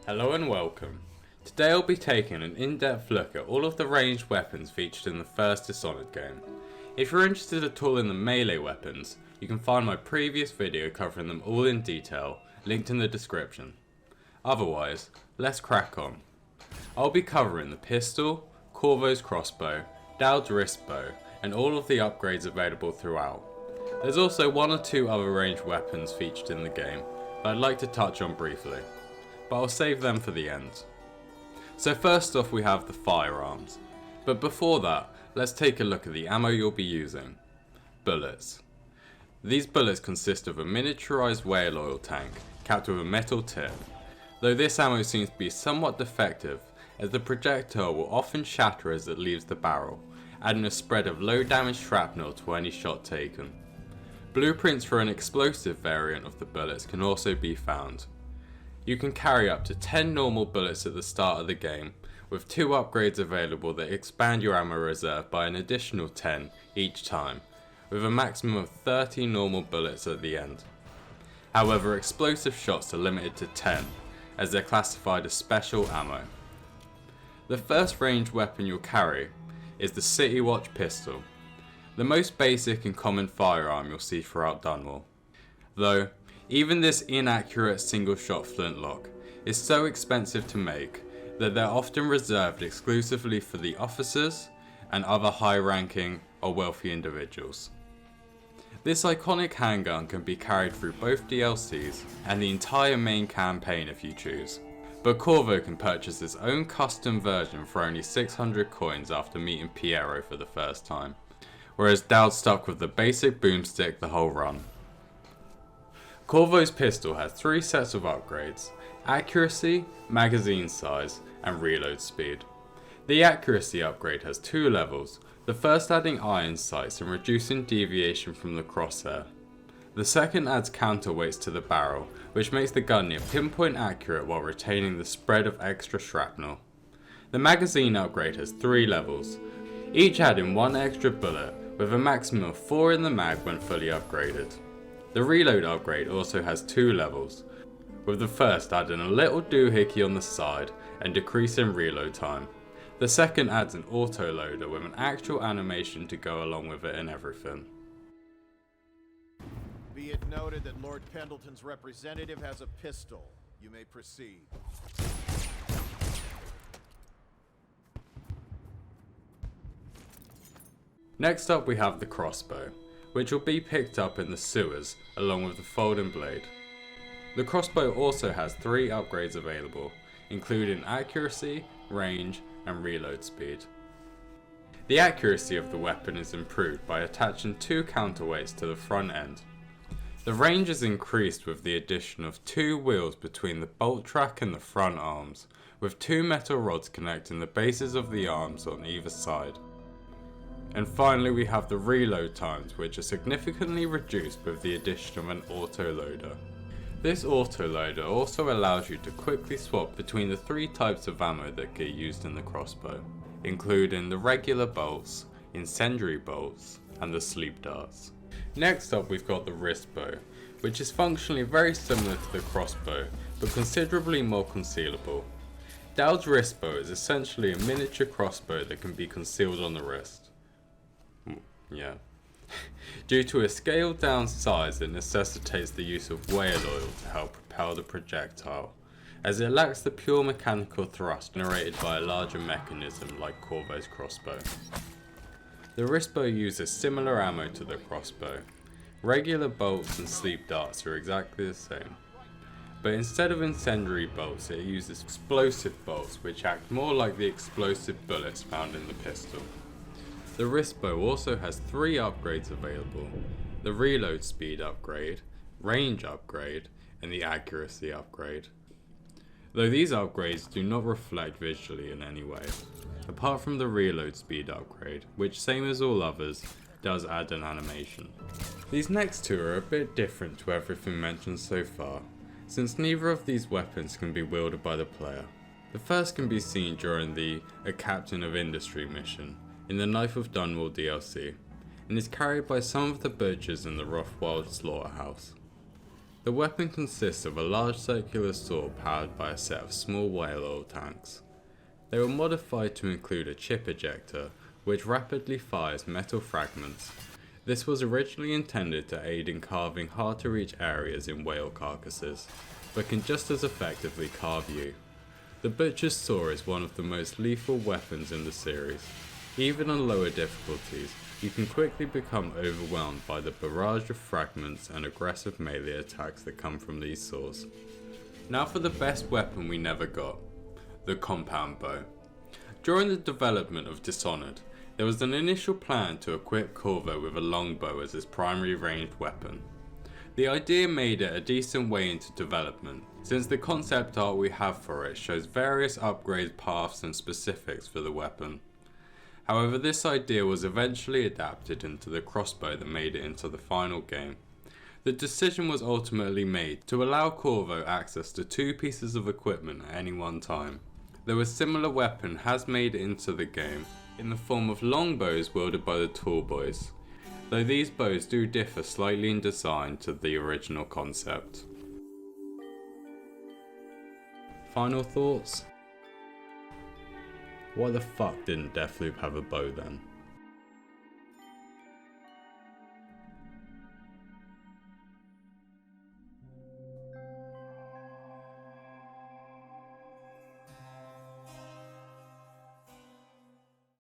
Hello and welcome. Today I'll be taking an in-depth look at all of the ranged weapons featured in the first Dishonored game. If you're interested at all in the melee weapons, you can find my previous video covering them all in detail, linked in the description. Otherwise, let's crack on. I'll be covering the pistol, Corvo's crossbow, Dowd's wrist bow, and all of the upgrades available throughout. There's also one or two other ranged weapons featured in the game that I'd like to touch on briefly, but I'll save them for the end. So first off we have the firearms, but before that let's take a look at the ammo you'll be using. Bullets. These bullets consist of a miniaturized whale oil tank capped with a metal tip, though this ammo seems to be somewhat defective as the projectile will often shatter as it leaves the barrel, adding a spread of low damage shrapnel to any shot taken. Blueprints for an explosive variant of the bullets can also be found. You can carry up to 10 normal bullets at the start of the game, with 2 upgrades available that expand your ammo reserve by an additional 10 each time, with a maximum of 30 normal bullets at the end. However, explosive shots are limited to 10, as they're classified as special ammo. The first ranged weapon you'll carry is the City Watch pistol, the most basic and common firearm you'll see throughout Dunwall. Though, even this inaccurate single shot flintlock is so expensive to make that they're often reserved exclusively for the officers and other high ranking or wealthy individuals. This iconic handgun can be carried through both DLCs and the entire main campaign if you choose, but Corvo can purchase his own custom version for only 600 coins after meeting Piero for the first time, whereas Dowd stuck with the basic boomstick the whole run. Corvo's pistol has 3 sets of upgrades: accuracy, magazine size, and reload speed. The accuracy upgrade has 2 levels, the first adding iron sights and reducing deviation from the crosshair. The second adds counterweights to the barrel, which makes the gun near pinpoint accurate while retaining the spread of extra shrapnel. The magazine upgrade has 3 levels, each adding 1 extra bullet, with a maximum of 4 in the mag when fully upgraded. The reload upgrade also has 2 levels, with the first adding a little doohickey on the side and decreasing reload time. The second adds an autoloader with an actual animation to go along with it and everything. Be it noted that Lord Pendleton's representative has a pistol. You may proceed. Next up we have the crossbow, which will be picked up in the sewers along with the folding blade. The crossbow also has 3 upgrades available, including accuracy, range, and reload speed. The accuracy of the weapon is improved by attaching 2 counterweights to the front end. The range is increased with the addition of 2 wheels between the bolt track and the front arms, with 2 metal rods connecting the bases of the arms on either side. And finally we have the reload times, which are significantly reduced with the addition of an autoloader. This autoloader also allows you to quickly swap between the 3 types of ammo that get used in the crossbow, including the regular bolts, incendiary bolts, and the sleep darts. Next up we've got the wrist bow, which is functionally very similar to the crossbow, but considerably more concealable. Dowd's wrist bow is essentially a miniature crossbow that can be concealed on the wrist. Yeah. Due to a scaled down size, it necessitates the use of whale oil to help propel the projectile, as it lacks the pure mechanical thrust generated by a larger mechanism like Corvo's crossbow. The wrist bow uses similar ammo to the crossbow. Regular bolts and sleep darts are exactly the same, but instead of incendiary bolts it uses explosive bolts which act more like the explosive bullets found in the pistol. The wrist bow also has 3 upgrades available: the reload speed upgrade, range upgrade, and the accuracy upgrade. Though these upgrades do not reflect visually in any way, apart from the reload speed upgrade, which same as all others, does add an animation. These next 2 are a bit different to everything mentioned so far, since neither of these weapons can be wielded by the player. The first can be seen during the A Captain of Industry mission in the Knife of Dunwall DLC, and is carried by some of the butchers in the Rothwild slaughterhouse. The weapon consists of a large circular sword powered by a set of small whale oil tanks. They were modified to include a chip ejector, which rapidly fires metal fragments. This was originally intended to aid in carving hard to reach areas in whale carcasses, but can just as effectively carve you. The Butcher's Saw is one of the most lethal weapons in the series. Even on lower difficulties, you can quickly become overwhelmed by the barrage of fragments and aggressive melee attacks that come from these saws. Now for the best weapon we never got, the compound bow. During the development of Dishonored, there was an initial plan to equip Corvo with a longbow as his primary ranged weapon. The idea made it a decent way into development, since the concept art we have for it shows various upgrade paths and specifics for the weapon. However, this idea was eventually adapted into the crossbow that made it into the final game. The decision was ultimately made to allow Corvo access to 2 pieces of equipment at any one time. Though a similar weapon has made it into the game, in the form of longbows wielded by the tall boys, though these bows do differ slightly in design to the original concept. Final thoughts? Why the fuck didn't Deathloop have a bow then?